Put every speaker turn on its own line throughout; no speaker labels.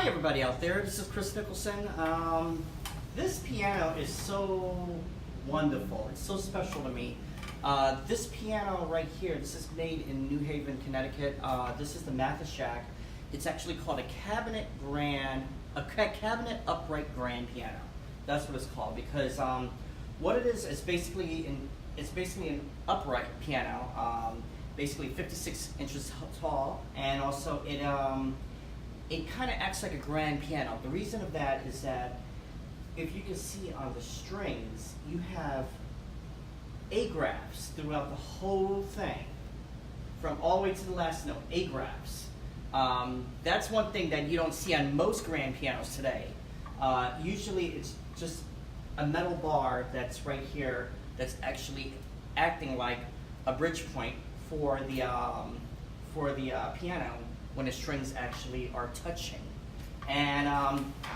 Hi everybody out there, this is Kris Nicholson. This piano is so wonderful, it's so special to me. This piano right here, this is made in New Haven, Connecticut. This is the Mathushek. It's actually called a cabinet upright grand piano. That's what it's called because what it is basically an upright piano, basically 56 inches tall, and also it kind of acts like a grand piano. The reason of that is that if you can see on the strings, you have A-graphs throughout the whole thing, from all the way to the last note, A-graphs. That's one thing that you don't see on most grand pianos today. Usually it's just a metal bar that's right here that's actually acting like a bridge point for the piano when the strings actually are touching. And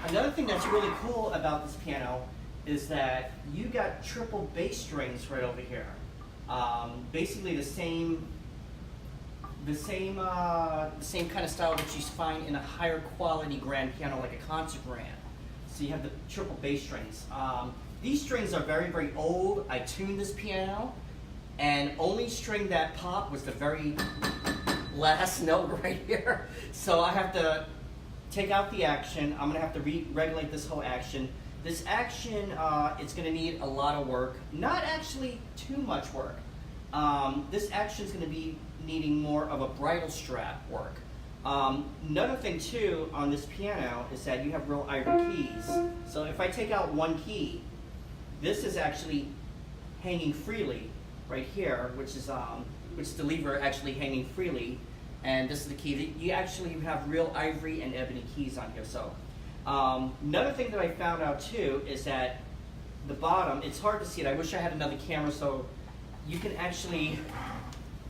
another thing that's really cool about this piano is that you got triple bass strings right over here. Basically the same kind of style that you find in a higher quality grand piano, like a concert grand. So you have the triple bass strings. These strings are very, very old. I tuned this piano, and only string that popped was the very last note right here. So I have to take out the action. I'm gonna have to re-regulate this whole action. This action, it's gonna need a lot of work. Not actually too much work. This action is gonna be needing more of a bridle strap work. Another thing too on this piano is that you have real ivory keys. So if I take out one key, this is actually hanging freely right here, which is the lever actually hanging freely, and this is the key. You actually have real ivory and ebony keys on here. So another thing that I found out too is that the bottom, it's hard to see it. I wish I had another camera so you can actually,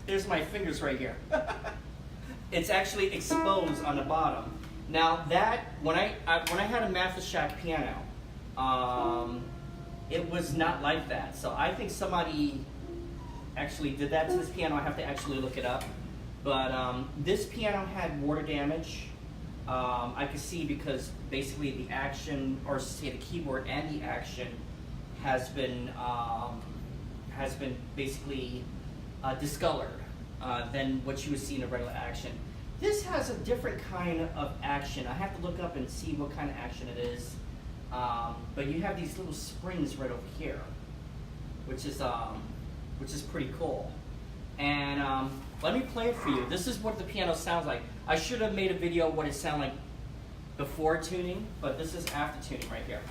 there's my fingers right here. It's actually exposed on the bottom. Now that, when I had a Mathushek piano, it was not like that. So I think somebody actually did that to this piano. I have to actually look it up. But this piano had water damage. I could see because basically the action, or say the keyboard and the action, has been basically discolored than what you would see in a regular action. This has a different kind of action. I have to look up and see what kind of action it is. But you have these little springs right over here, which is pretty cool. And let me play it for you. This is what the piano sounds like. I should have made a video of what it sounded like before tuning, but this is after tuning right here.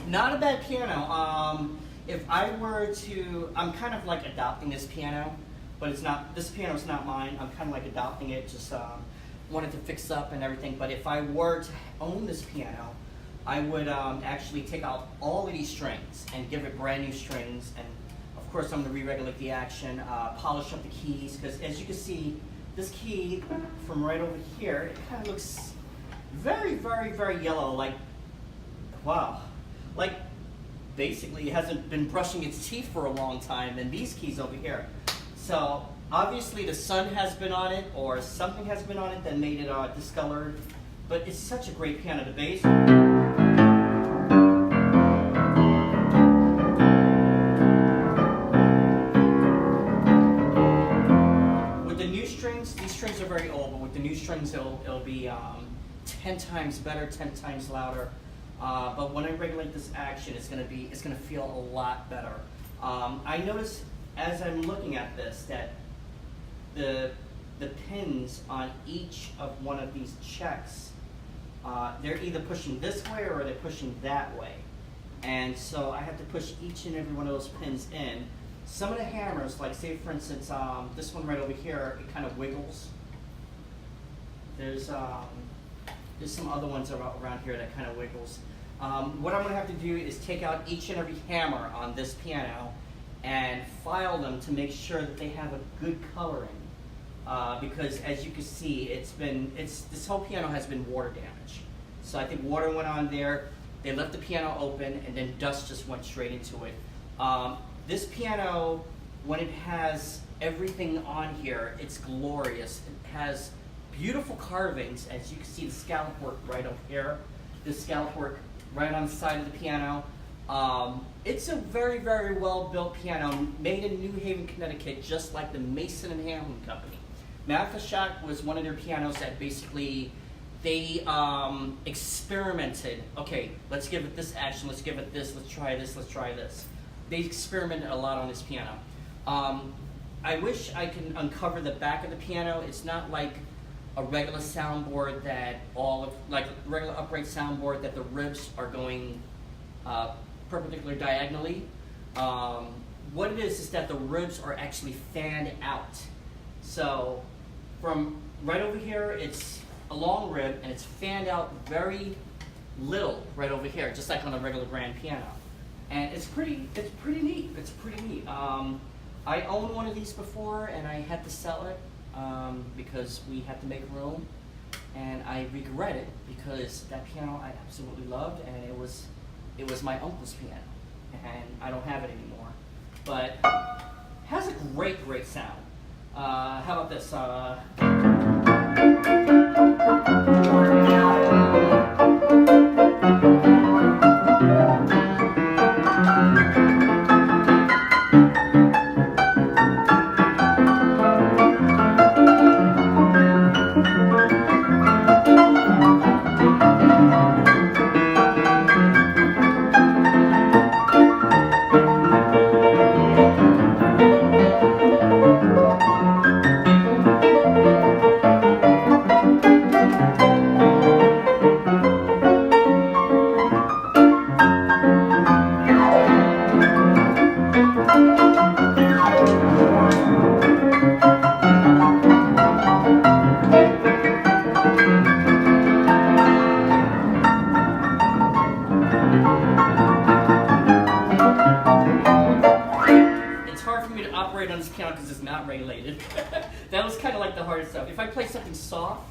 Not a bad piano. If I were to, I'm kind of like adopting this piano, but it's not, this piano is not mine. I'm kind of like adopting it, just wanted to fix up and everything. But if I were to own this piano, I would actually take out all of these strings and give it brand new strings. And of course I'm going to re-regulate the action, polish up the keys, because as you can see, this key from right over here, it kind of looks very, very, very yellow, like, wow. Like, basically, it hasn't been brushing its teeth for a long time, and these keys over here. So, obviously the sun has been on it, or something has been on it that made it discolored, but it's such a great piano. The bass. With the new strings, these strings are very old, but with the new strings, it'll be 10 times better, 10 times louder. But when I regulate this action, it's gonna feel a lot better. I notice as I'm looking at this that the pins on each of one of these checks they're either pushing this way or they're pushing that way. And so I have to push each and every one of those pins in. Some of the hammers, like say for instance, this one right over here, it kind of wiggles. There's some other ones around here that kind of wiggles. What I'm gonna have to do is take out each and every hammer on this piano and file them to make sure that they have a good coloring. Because as you can see, this whole piano has been water damaged. So I think water went on there, they left the piano open, and then dust just went straight into it. This piano, when it has everything on here, it's glorious. It has beautiful carvings, as you can see the scallop work right up here, the scallop work right on the side of the piano. It's a very, very well built piano, made in New Haven, Connecticut, just like the Mason and Hamlin Company. Mathushek was one of their pianos that basically they experimented. Okay, let's give it this action, let's give it this, let's try this, let's try this. They experimented a lot on this piano. I wish I could uncover the back of the piano. It's not like a regular soundboard that like regular upright soundboard that the ribs are going perpendicular diagonally. What it is that the ribs are actually fanned out. So from right over here, it's a long rib and it's fanned out very little right over here, just like on a regular grand piano. And it's pretty neat. It's pretty neat. I owned one of these before and I had to sell it because we had to make room, and I regret it because that piano I absolutely loved, and it was my uncle's piano, and I don't have it anymore. But it has a great sound. How about this? On this piano because it's not regulated. That was kind of like the hardest stuff. If I play something soft,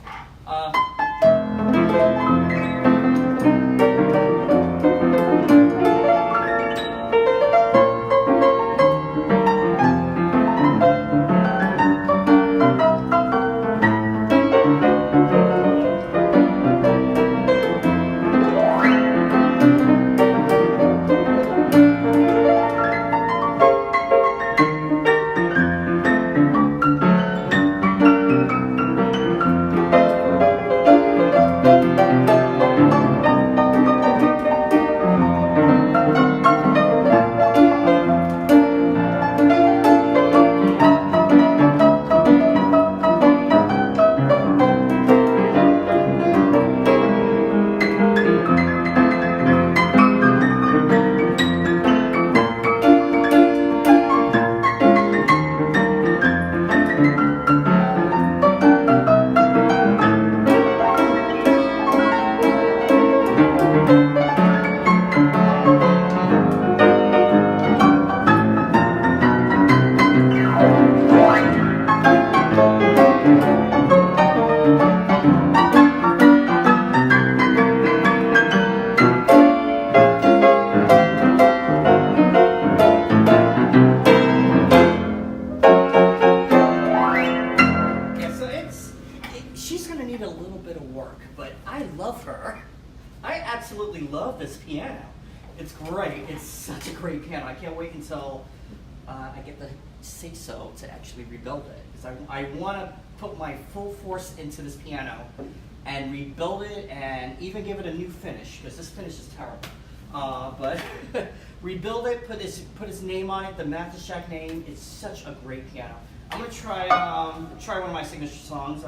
I absolutely love this piano. It's great. It's such a great piano. I can't wait until I get the say so to actually rebuild it. Because I want to put my full force into this piano and rebuild it and even give it a new finish, because this finish is terrible. But rebuild it, put his name on it, the Mathushek name. It's such a great piano. I'm gonna try one of my signature songs.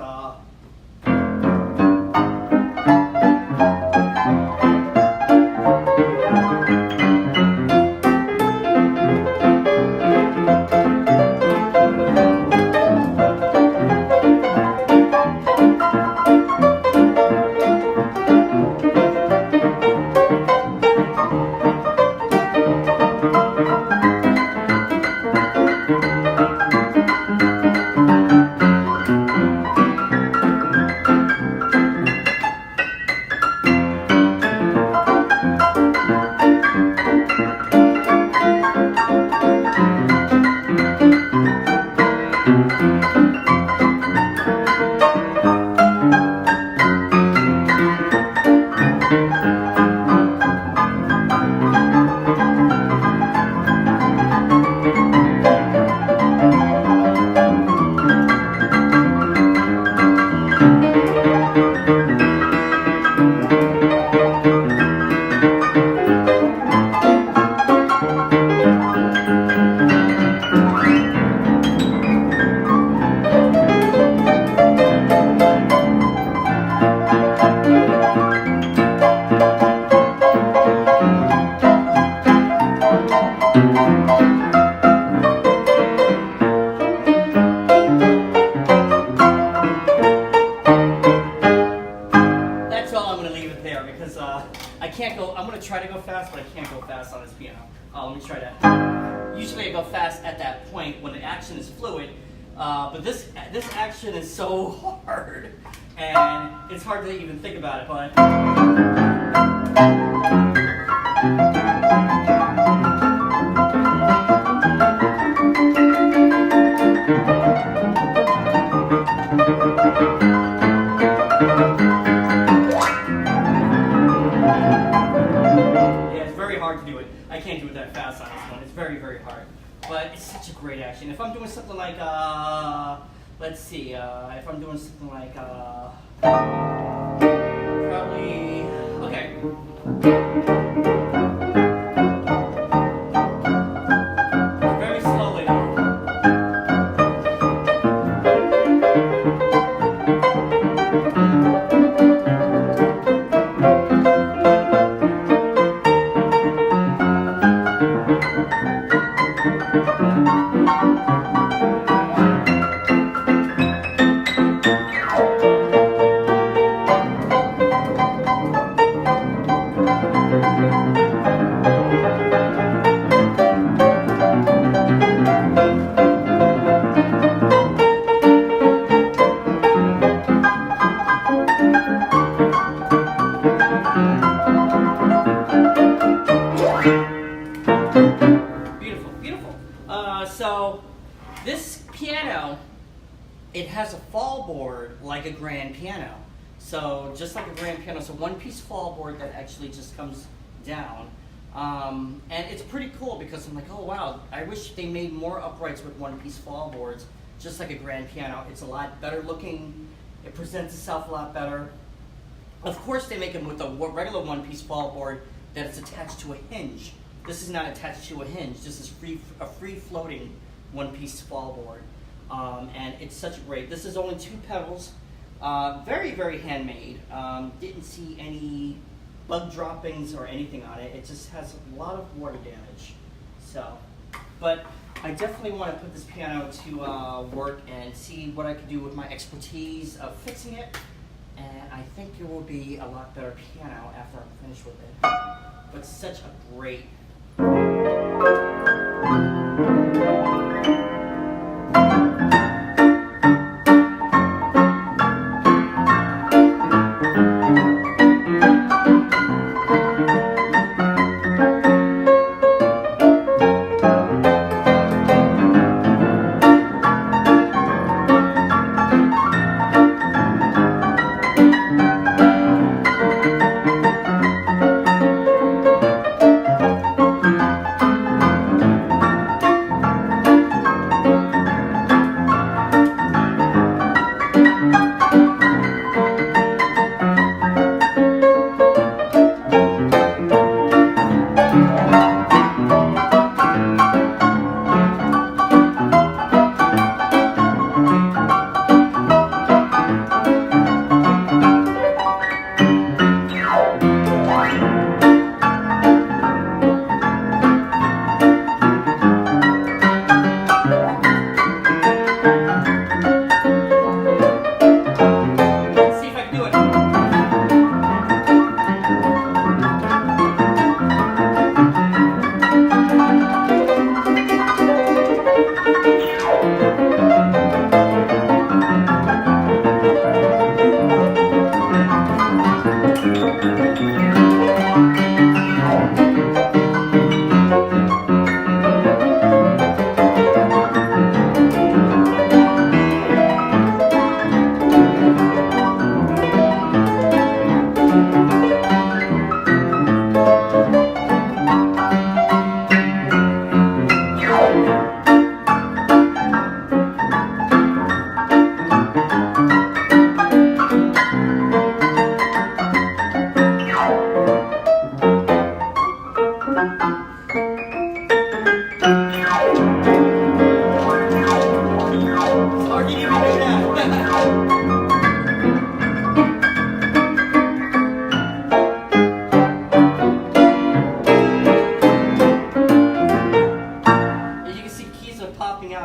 to go fast, but I can't go fast on this piano. Let me try that. Usually I go fast at that point when the action is fluid, but this action is so hard, and it's hard to even think about it, but... I can't do it that fast on this one. It's very, very hard. But it's such a great action. If I'm doing something like, let's see, if I'm doing something like, probably, okay. Very slowly. So this piano, it has a fallboard like a grand piano. So just like a grand piano, so one-piece fallboard that actually just comes down. And it's pretty cool because I'm like, oh wow, I wish they made more uprights with one-piece fallboards, just like a grand piano. It's a lot better looking, it presents itself a lot better. Of course they make them with a regular one-piece fallboard that is attached to a hinge. This is not attached to a hinge. This is a free-floating one-piece fallboard, and it's such a great. This is only 2 pedals, very, very handmade. Didn't see any bug droppings or anything on it. It just has a lot of water damage. So, but I definitely want to put this piano to work and see what I can do with my expertise of fixing it. And I think it will be a lot better piano after I'm finished with it. But such a great.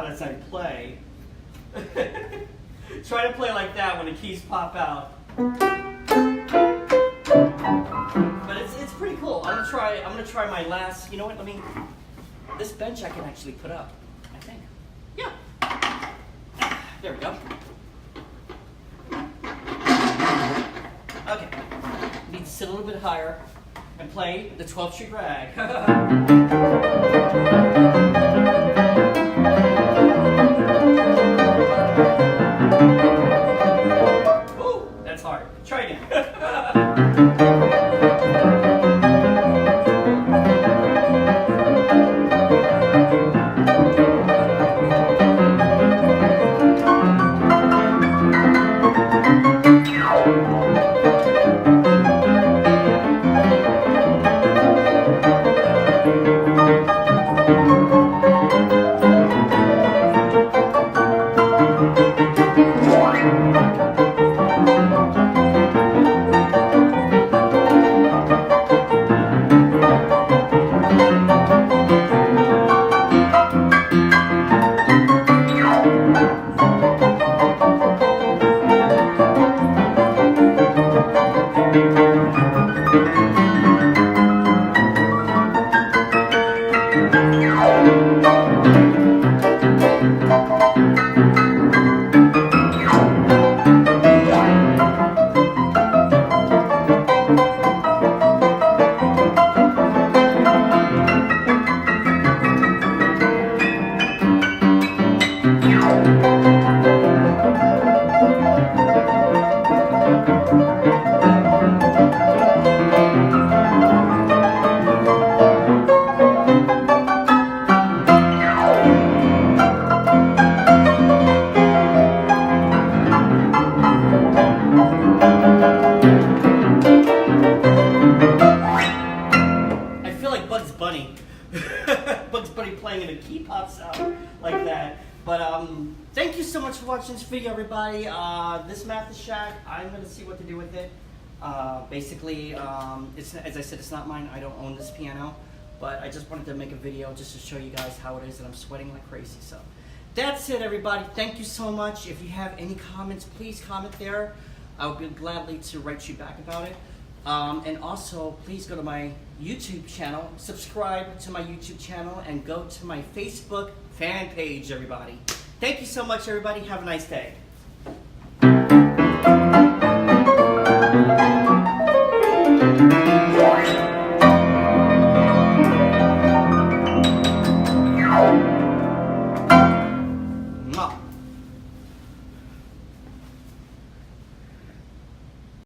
As I play. Try to play like that when the keys pop out. But it's pretty cool. I'm gonna try right, I'm gonna try my last. You know what? This bench I can actually put up. I think. Yeah. There we go. Okay. Need to sit a little bit higher and play the 12th Street Rag. Ooh, that's hard. Try again. Bugs Bunny playing in a key pop sound like that. But thank you so much for watching this video, everybody. This Mathushek, I'm gonna see what to do with it. Basically, it's, as I said, it's not mine. I don't own this piano, but I just wanted to make a video just to show you guys how it is, and I'm sweating like crazy. So that's it, everybody. Thank you so much. If you have any comments, please comment there. I'll be gladly to write you back about it. And also, please go to my YouTube channel, subscribe to my YouTube channel, and go to my Facebook fan page, everybody. Thank you so much, everybody. Have a nice day.